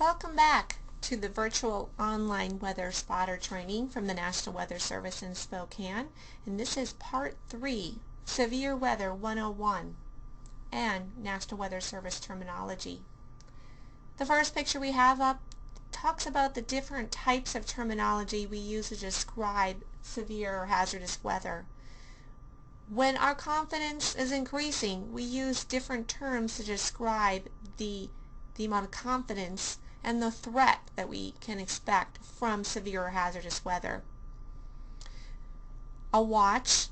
Welcome back to the virtual online weather spotter training from the National Weather Service in Spokane, and this is part 3, Severe Weather 101 and National Weather Service Terminology. The first picture we have up talks about the different types of terminology we use to describe severe or hazardous weather. When our confidence is increasing, we use different terms to describe the amount of confidence and the threat that we can expect from severe or hazardous weather. A watch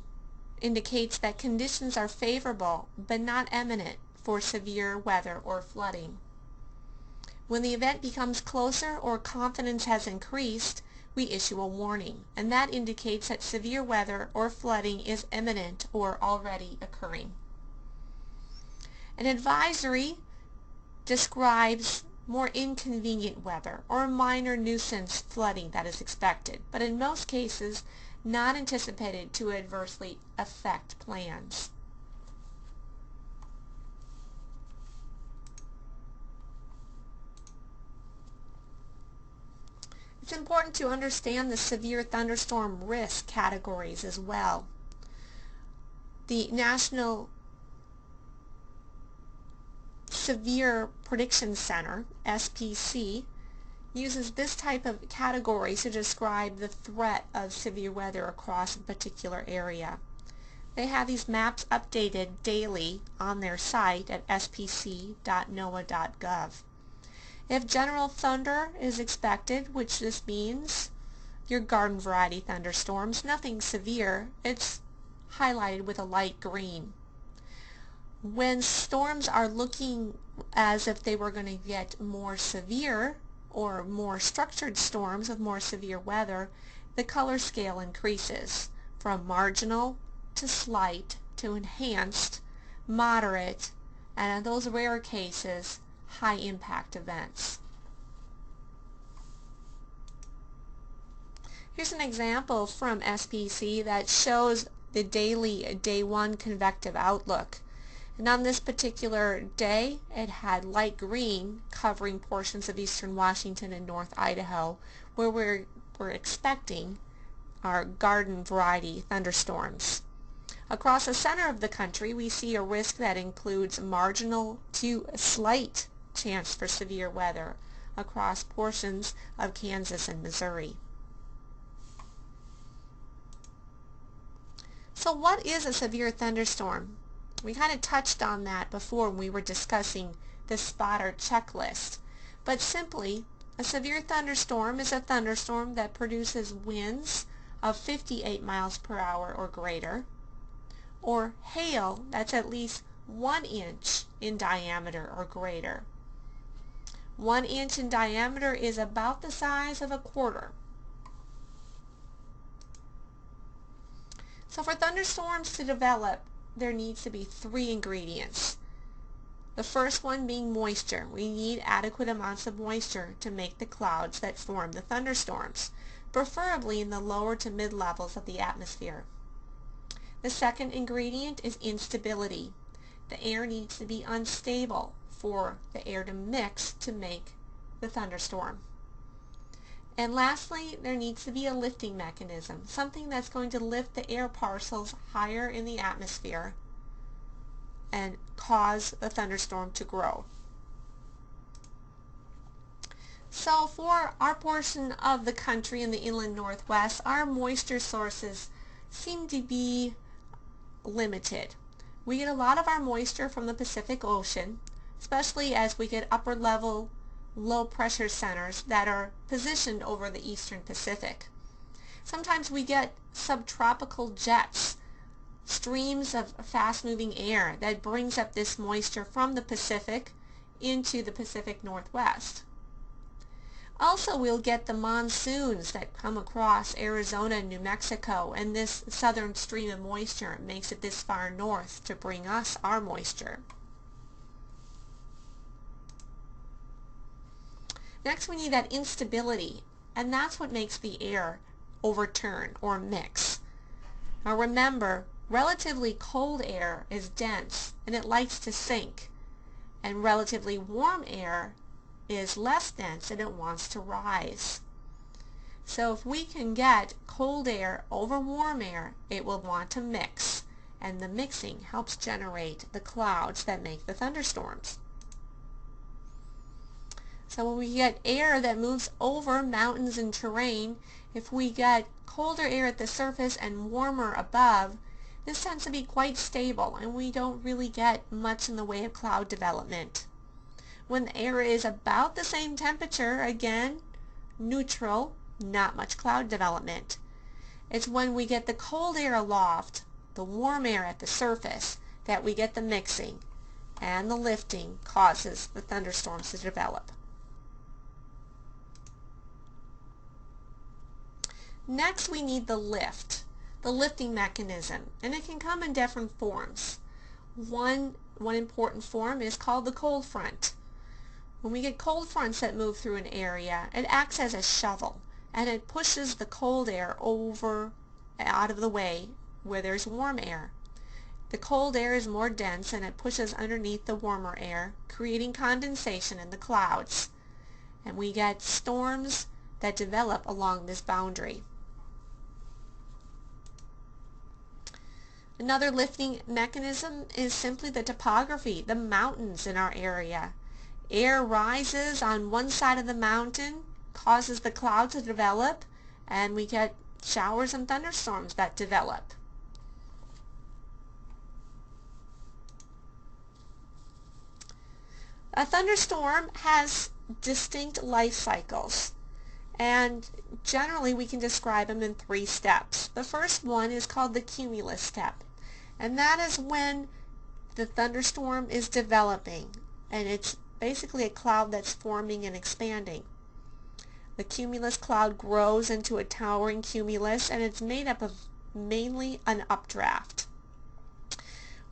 indicates that conditions are favorable but not imminent for severe weather or flooding. When the event becomes closer or confidence has increased, we issue a warning, and that indicates that severe weather or flooding is imminent or already occurring. An advisory describes more inconvenient weather or minor nuisance flooding that is expected, but in most cases not anticipated to adversely affect plans. It's important to understand the severe thunderstorm risk categories as well. The National Severe Prediction Center, SPC, uses this type of category to describe the threat of severe weather across a particular area. They have these maps updated daily on their site at spc.noaa.gov. If general thunder is expected, which this means your garden variety thunderstorms, nothing severe, it's highlighted with a light green. When storms are looking as if they were going to get more severe or more structured storms with more severe weather, the color scale increases from marginal to slight to enhanced, moderate, and in those rare cases, high impact events. Here's an example from SPC that shows the daily day 1 convective outlook. And on this particular day, it had light green covering portions of eastern Washington and north Idaho, where we're expecting our garden variety thunderstorms. Across the center of the country, we see a risk that includes marginal to slight chance for severe weather across portions of Kansas and Missouri. So what is a severe thunderstorm? We kind of touched on that before when we were discussing the spotter checklist. But simply, a severe thunderstorm is a thunderstorm that produces winds of 58 miles per hour or greater, or hail that's at least 1 inch in diameter or greater. 1 inch in diameter is about the size of a quarter. So for thunderstorms to develop, there needs to be 3 ingredients. The first one being moisture. We need adequate amounts of moisture to make the clouds that form the thunderstorms, preferably in the lower to mid levels of the atmosphere. The second ingredient is instability. The air needs to be unstable for the air to mix to make the thunderstorm. And lastly, there needs to be a lifting mechanism, something that's going to lift the air parcels higher in the atmosphere and cause the thunderstorm to grow. So for our portion of the country in the inland northwest, our moisture sources seem to be limited. We get a lot of our moisture from the Pacific Ocean, especially as we get upper level low pressure centers that are positioned over the eastern Pacific. Sometimes we get subtropical jets, streams of fast moving air that brings up this moisture from the Pacific into the Pacific Northwest. Also, we'll get the monsoons that come across Arizona and New Mexico, and this southern stream of moisture makes it this far north to bring us our moisture. Next, we need that instability, and that's what makes the air overturn or mix. Now remember, relatively cold air is dense and it likes to sink, and relatively warm air is less dense and it wants to rise. So if we can get cold air over warm air, it will want to mix, and the mixing helps generate the clouds that make the thunderstorms. So when we get air that moves over mountains and terrain, if we get colder air at the surface and warmer above, this tends to be quite stable and we don't really get much in the way of cloud development. When the air is about the same temperature, again, neutral, not much cloud development. It's when we get the cold air aloft, the warm air at the surface, that we get the mixing, and the lifting causes the thunderstorms to develop. Next, we need the lifting mechanism, and it can come in different forms. One important form is called the cold front. When we get cold fronts that move through an area, it acts as a shovel, and it pushes the cold air over out of the way where there's warm air. The cold air is more dense and it pushes underneath the warmer air, creating condensation in the clouds. And we get storms that develop along this boundary. Another lifting mechanism is simply the topography, the mountains in our area. Air rises on one side of the mountain, causes the clouds to develop, and we get showers and thunderstorms that develop. A thunderstorm has distinct life cycles, and generally we can describe them in 3 steps. The first one is called the cumulus step, and that is when the thunderstorm is developing, and it's basically a cloud that's forming and expanding. The cumulus cloud grows into a towering cumulus, and it's made up of mainly an updraft.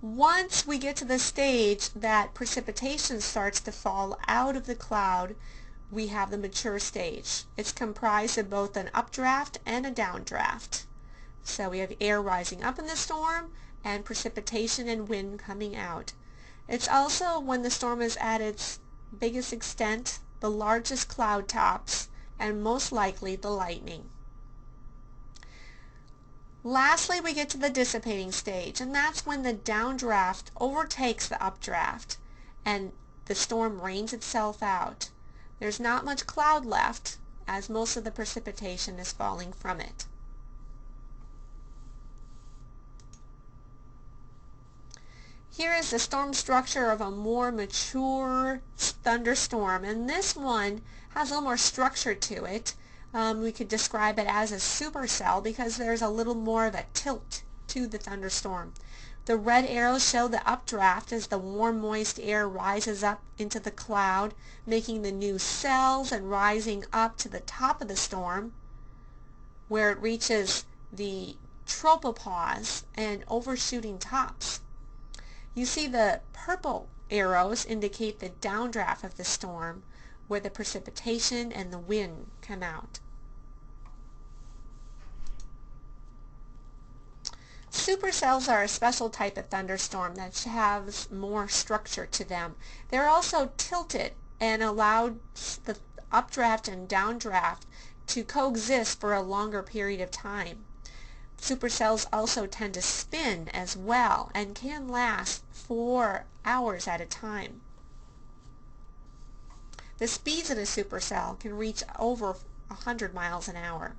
Once we get to the stage that precipitation starts to fall out of the cloud, we have the mature stage. It's comprised of both an updraft and a downdraft. So we have air rising up in the storm and precipitation and wind coming out. It's also when the storm is at its biggest extent, the largest cloud tops, and most likely the lightning. Lastly, we get to the dissipating stage, and that's when the downdraft overtakes the updraft and the storm rains itself out. There's not much cloud left, as most of the precipitation is falling from it. Here is the storm structure of a more mature thunderstorm, and this one has a little more structure to it. We could describe it as a supercell because there's a little more of a tilt to the thunderstorm. The red arrows show the updraft as the warm, moist air rises up into the cloud, making the new cells and rising up to the top of the storm, where it reaches the tropopause and overshooting tops. You see the purple arrows indicate the downdraft of the storm, where the precipitation and the wind come out. Supercells are a special type of thunderstorm that has more structure to them. They're also tilted and allowed the updraft and downdraft to coexist for a longer period of time. Supercells also tend to spin as well and can last 4 hours at a time. The speeds in a supercell can reach over 100 miles an hour.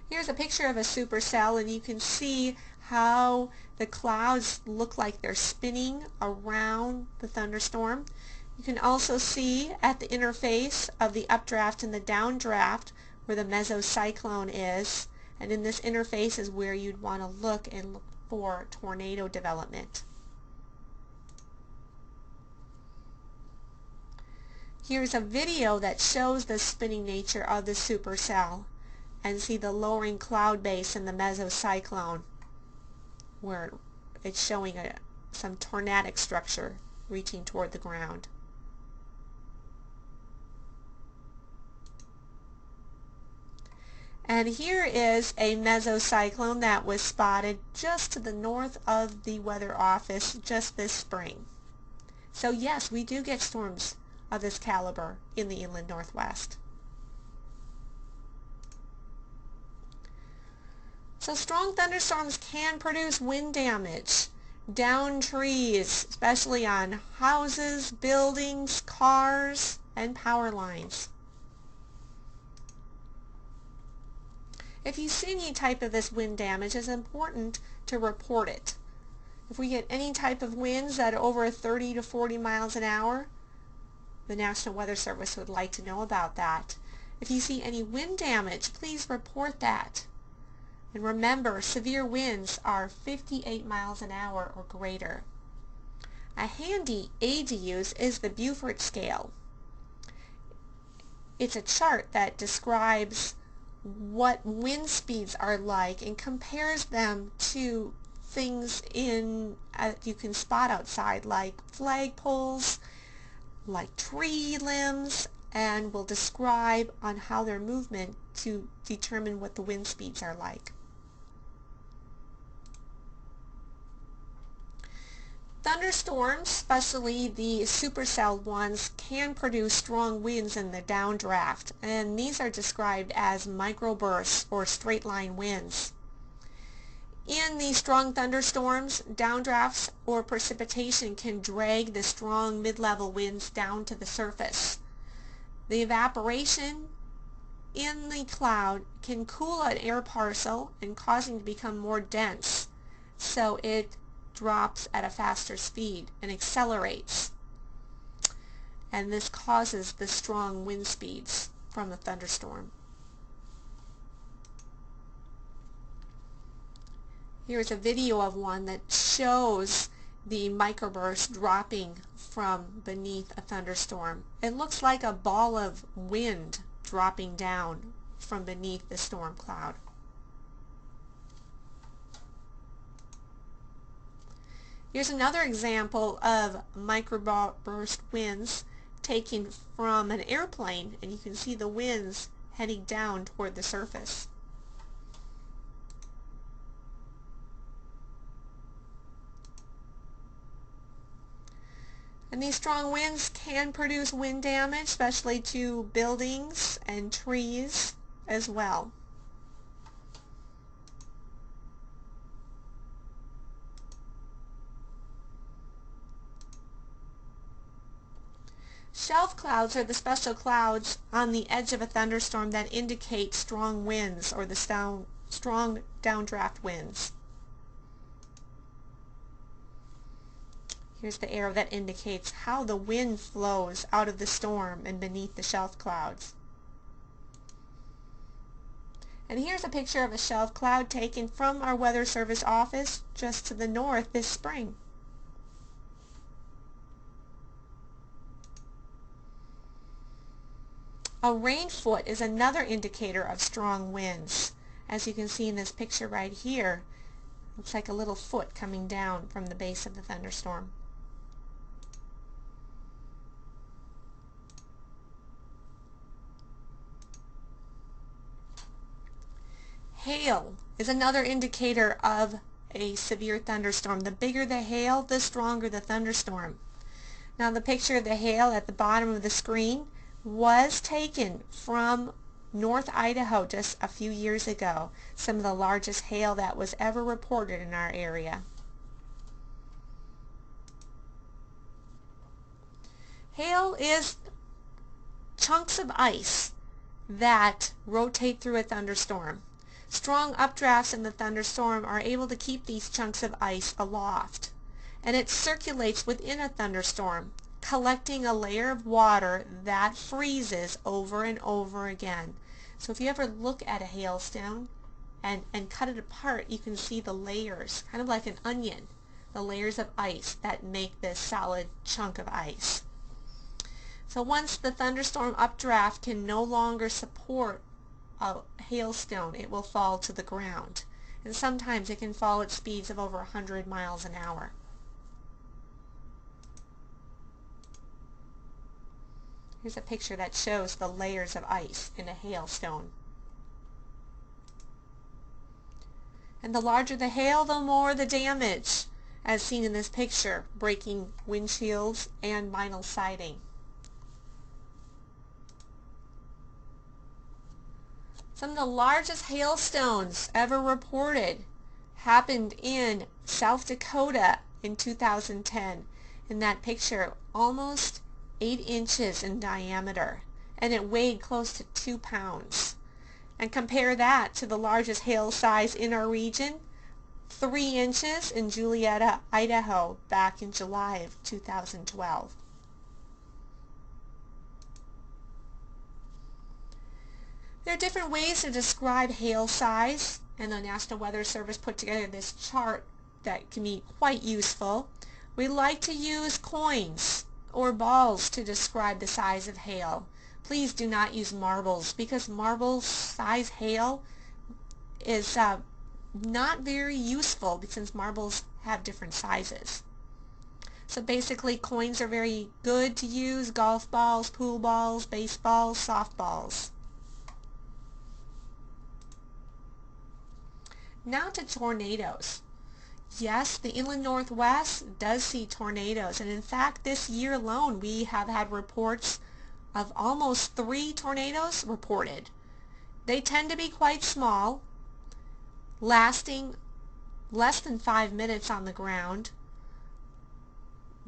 Here's a picture of a supercell, and you can see how the clouds look like they're spinning around the thunderstorm. You can also see at the interface of the updraft and the downdraft where the mesocyclone is, and in this interface is where you'd want to look for tornado development. Here's a video that shows the spinning nature of the supercell, and see the lowering cloud base in the mesocyclone, where it's showing some tornadic structure reaching toward the ground. And here is a mesocyclone that was spotted just to the north of the weather office just this spring. So yes, we do get storms of this caliber in the inland Northwest. So strong thunderstorms can produce wind damage, down trees, especially on houses, buildings, cars, and power lines. If you see any type of this wind damage, it's important to report it. If we get any type of winds that are over 30 to 40 miles an hour, the National Weather Service would like to know about that. If you see any wind damage, please report that. And remember, severe winds are 58 miles an hour or greater. A handy aid to use is the Beaufort scale. It's a chart that describes what wind speeds are like and compares them to things you can spot outside, like flagpoles, like tree limbs, and will describe on how their movement to determine what the wind speeds are like. Thunderstorms, especially the supercell ones, can produce strong winds in the downdraft, and these are described as microbursts or straight line winds. In these strong thunderstorms, downdrafts or precipitation can drag the strong mid-level winds down to the surface. The evaporation in the cloud can cool an air parcel and cause it to become more dense, so it drops at a faster speed and accelerates, and this causes the strong wind speeds from the thunderstorm. Here's a video of one that shows the microburst dropping from beneath a thunderstorm. It looks like a ball of wind dropping down from beneath the storm cloud. Here's another example of microburst winds taken from an airplane, and you can see the winds heading down toward the surface. And these strong winds can produce wind damage, especially to buildings and trees as well. Shelf clouds are the special clouds on the edge of a thunderstorm that indicate strong winds or the strong downdraft winds. Here's the arrow that indicates how the wind flows out of the storm and beneath the shelf clouds. And here's a picture of a shelf cloud taken from our Weather Service office just to the north this spring. A rain foot is another indicator of strong winds. As you can see in this picture right here, looks like a little foot coming down from the base of the thunderstorm. Hail is another indicator of a severe thunderstorm. The bigger the hail, the stronger the thunderstorm. Now the picture of the hail at the bottom of the screen was taken from North Idaho just a few years ago, some of the largest hail that was ever reported in our area. Hail is chunks of ice that rotate through a thunderstorm. Strong updrafts in the thunderstorm are able to keep these chunks of ice aloft, and it circulates within a thunderstorm, collecting a layer of water that freezes over and over again. So if you ever look at a hailstone and cut it apart, you can see the layers, kind of like an onion, the layers of ice that make this solid chunk of ice. So once the thunderstorm updraft can no longer support a hailstone, it will fall to the ground. And sometimes it can fall at speeds of over 100 miles an hour. Here's a picture that shows the layers of ice in a hailstone. And the larger the hail, the more the damage, as seen in this picture, breaking windshields and vinyl siding. Some of the largest hailstones ever reported happened in South Dakota in 2010. In that picture, almost 8 inches in diameter, and it weighed close to 2 pounds. And compare that to the largest hail size in our region, 3 inches in Julietta, Idaho, back in July of 2012. There are different ways to describe hail size, and the National Weather Service put together this chart that can be quite useful. We like to use coins or balls to describe the size of hail. Please do not use marbles, because marble size hail is not very useful since marbles have different sizes. So basically coins are very good to use, golf balls, pool balls, baseballs, softballs. Now to tornadoes. Yes, the inland northwest does see tornadoes, and in fact this year alone we have had reports of almost 3 tornadoes reported. They tend to be quite small, lasting less than 5 minutes on the ground,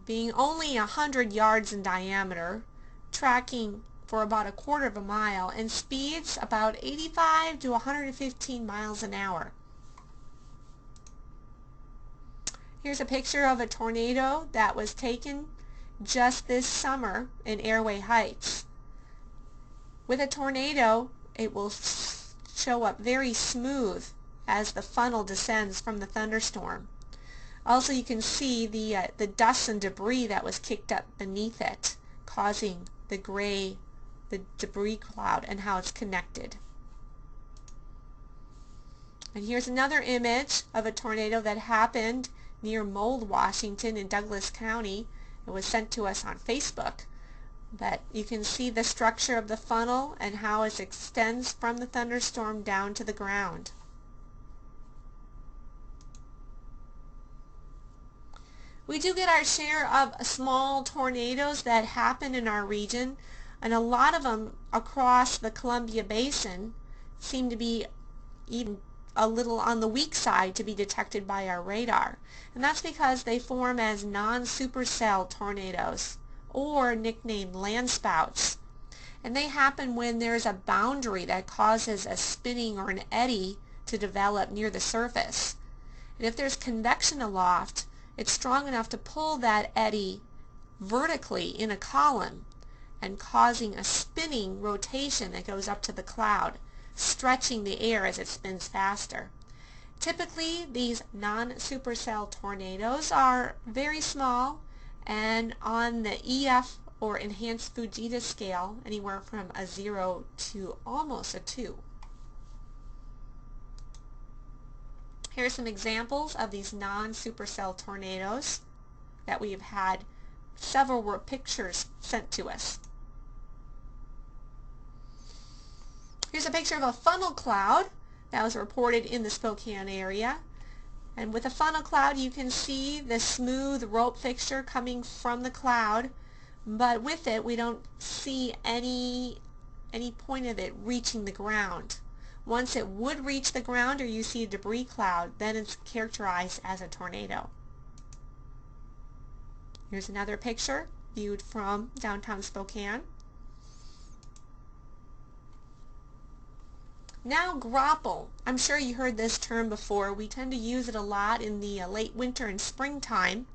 being only 100 yards in diameter, tracking for about 1/4 of a mile, and speeds about 85 to 115 miles an hour. Here's a picture of a tornado that was taken just this summer in Airway Heights. With a tornado, it will show up very smooth as the funnel descends from the thunderstorm. Also, you can see the dust and debris that was kicked up beneath it, causing the debris cloud, and how it's connected. And here's another image of a tornado that happened near Mold, Washington in Douglas County. It was sent to us on Facebook. But you can see the structure of the funnel and how it extends from the thunderstorm down to the ground. We do get our share of small tornadoes that happen in our region, and a lot of them across the Columbia Basin seem to be even a little on the weak side to be detected by our radar. And that's because they form as non-supercell tornadoes, or nicknamed landspouts. And they happen when there's a boundary that causes a spinning or an eddy to develop near the surface. And if there's convection aloft, it's strong enough to pull that eddy vertically in a column and causing a spinning rotation that goes up to the cloud, stretching the air as it spins faster. Typically, these non-supercell tornadoes are very small and on the EF or enhanced Fujita scale, anywhere from a 0 to almost a 2. Here are some examples of these non-supercell tornadoes that we have had several pictures sent to us. Here's a picture of a funnel cloud that was reported in the Spokane area. And with a funnel cloud you can see the smooth rope fixture coming from the cloud, but with it we don't see any point of it reaching the ground. Once it would reach the ground or you see a debris cloud, then it's characterized as a tornado. Here's another picture viewed from downtown Spokane. Now Graupel. I'm sure you heard this term before. We tend to use it a lot in the late winter and springtime.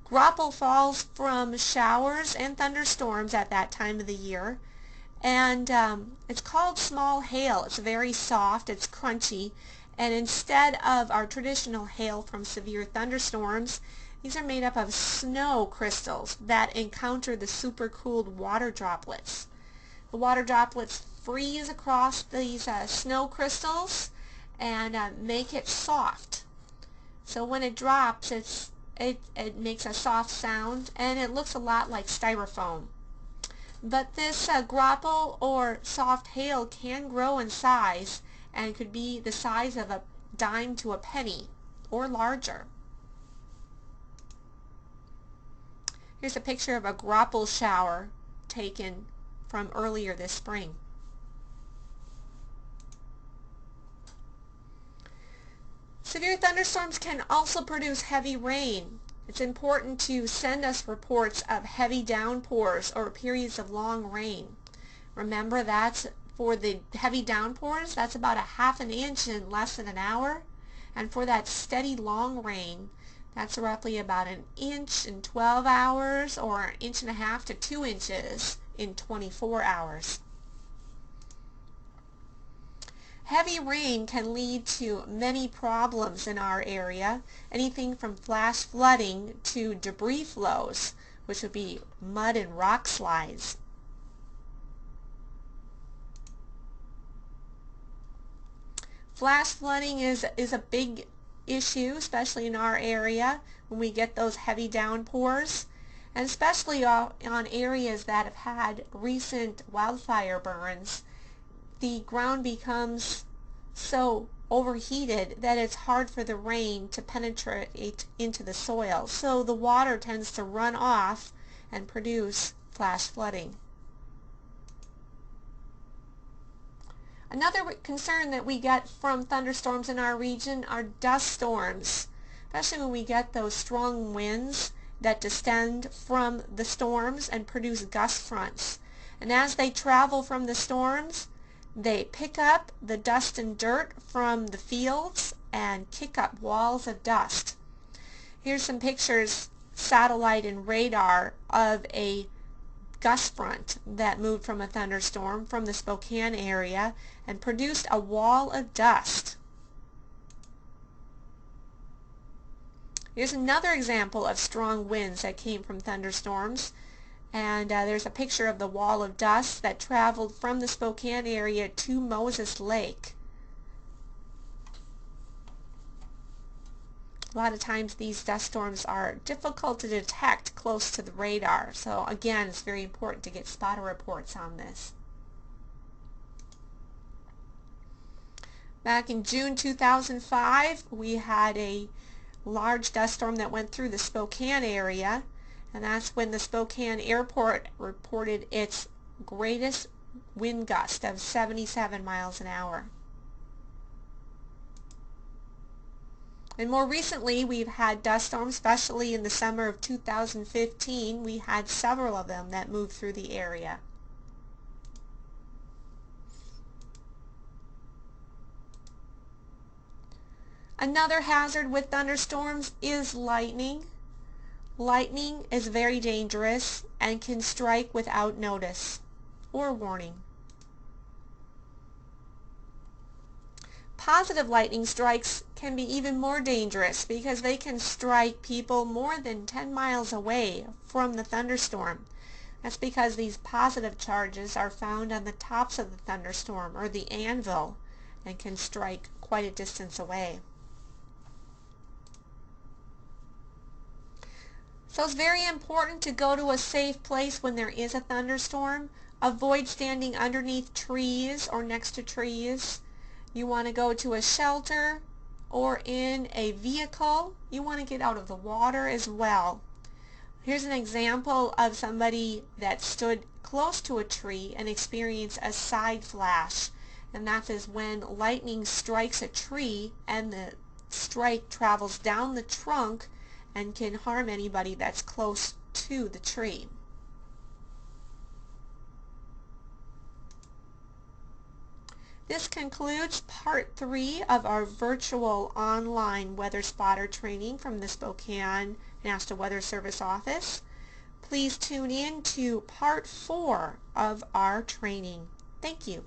Graupel falls from showers and thunderstorms at that time of the year, and it's called small hail. It's very soft, it's crunchy, and instead of our traditional hail from severe thunderstorms, these are made up of snow crystals that encounter the supercooled water droplets. The water droplets freeze across these snow crystals and make it soft. So when it drops, it makes a soft sound, and it looks a lot like styrofoam. But this Graupel or soft hail can grow in size and could be the size of a dime to a penny or larger. Here's a picture of a Graupel shower taken from earlier this spring. Severe thunderstorms can also produce heavy rain. It's important to send us reports of heavy downpours or periods of long rain. Remember, that's for the heavy downpours, that's about a half an inch in less than an hour. And for that steady long rain, that's roughly about an inch in 12 hours or an inch and a half to 2 inches in 24 hours. Heavy rain can lead to many problems in our area, anything from flash flooding to debris flows, which would be mud and rock slides. Flash flooding is a big issue, especially in our area when we get those heavy downpours, and especially on areas that have had recent wildfire burns. The ground becomes so overheated that it's hard for the rain to penetrate into the soil, so the water tends to run off and produce flash flooding. Another concern that we get from thunderstorms in our region are dust storms, especially when we get those strong winds that descend from the storms and produce gust fronts. And as they travel from the storms, they pick up the dust and dirt from the fields and kick up walls of dust. Here's some pictures, satellite and radar, of a gust front that moved from a thunderstorm from the Spokane area and produced a wall of dust. Here's another example of strong winds that came from thunderstorms. And there's a picture of the wall of dust that traveled from the Spokane area to Moses Lake. A lot of times these dust storms are difficult to detect close to the radar. So again, it's very important to get spotter reports on this. Back in June 2005, we had a large dust storm that went through the Spokane area. And that's when the Spokane airport reported its greatest wind gust of 77 miles an hour. And more recently, we've had dust storms, especially in the summer of 2015. We had several of them that moved through the area. Another hazard with thunderstorms is lightning. Lightning is very dangerous and can strike without notice or warning. Positive lightning strikes can be even more dangerous because they can strike people more than 10 miles away from the thunderstorm. That's because these positive charges are found on the tops of the thunderstorm, or the anvil, and can strike quite a distance away. So it's very important to go to a safe place when there is a thunderstorm. Avoid standing underneath trees or next to trees. You want to go to a shelter or in a vehicle. You want to get out of the water as well. Here's an example of somebody that stood close to a tree and experienced a side flash. And that is when lightning strikes a tree and the strike travels down the trunk and can harm anybody that's close to the tree. This concludes part 3 of our virtual online weather spotter training from the Spokane National Weather Service office. Please tune in to part 4 of our training. Thank you.